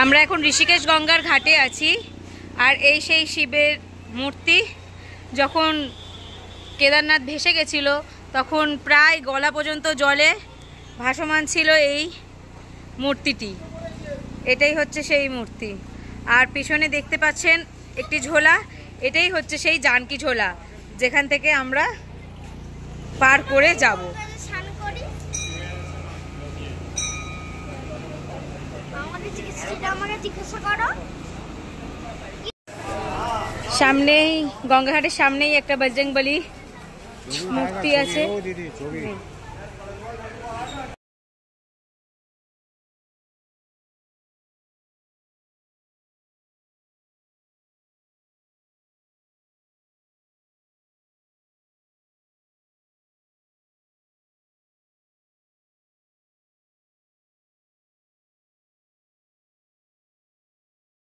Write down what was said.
আমরা এখন ঋষিকেশ গঙ্গার ঘাটে আছি। আর এই সেই শিবের মূর্তি, যখন কেদারনাথ ভেসে গেছিল তখন প্রায় গলা পর্যন্ত জলে ভাসমান ছিল এই মূর্তিটি। এটাই হচ্ছে সেই মূর্তি। আর পিছনে দেখতে পাচ্ছেন একটি ঝোলা, এটাই হচ্ছে সেই জানকী ঝোলা, যেখান থেকে আমরা পার করে যাব। সামনেই গঙ্গাঘাটের সামনেই একটা বজরংবলী মূর্তি আছে।